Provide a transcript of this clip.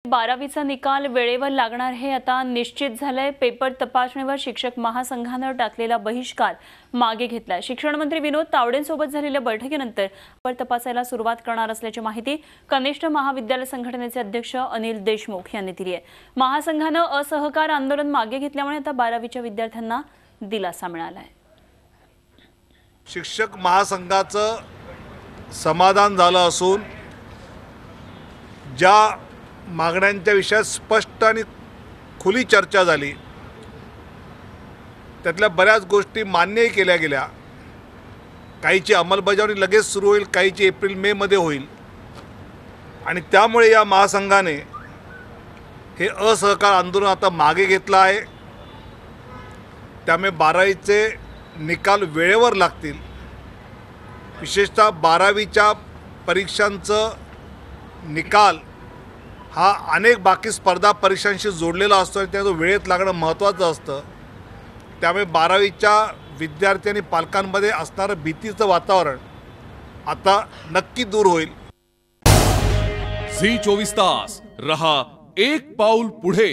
12वीचा निकाल वेळेवर लागणार हे आता निश्चित झालंय। पेपर तपासणीवर शिक्षक महासंघाने टाकलेला बहिष्कार मागे घेतलाय। शिक्षण मंत्री विनोद तावडेंसोबत झालेल्या बैठकीनंतर पेपर तपासायला सुरुवात करणार असल्याची माहिती कनिष्ठ महाविद्यालय संघटनेचे अध्यक्ष अनिल देशमुख यांनी दिली आहे। महासंघाने असहकार आंदोलन मागे घेतल्यामुळे आता 12वीच्या विद्यार्थ्यांना दिलासा मिळाला आहे। शिक्षक महासंघाचं समाधान झालं असून ज्या मागण्यांच्या विषयात स्पष्ट आणि खुली चर्चा झाली त्यातल्या बऱ्याच गोष्टी मान्यही केल्या गेल्या। काहीची अंमलबजावणी लगेच सुरू होईल, काहीची एप्रिल-मे मध्ये होईल आणि त्यामुळे या महासंघाने हे असहकार आंदोलन आता मागे घेतलं आहे। त्यामुळे 12वीचे निकाल वेळेवर लागतील। विशेषतः 12वीच्या परीक्षांचं निकाल हा अनेक बाकी स्पर्धा परीक्षांशी जोडलेला असतो आणि त्याचं वेळेत लागणं महत्त्वाचं असतं। त्यामुळे 12वीच्या विद्यार्थी आणि पालकांमध्ये असणारं भीतीचं वातावरण आता नक्की दूर होईल। झी 24 तास रहा एक पाऊल पुढे।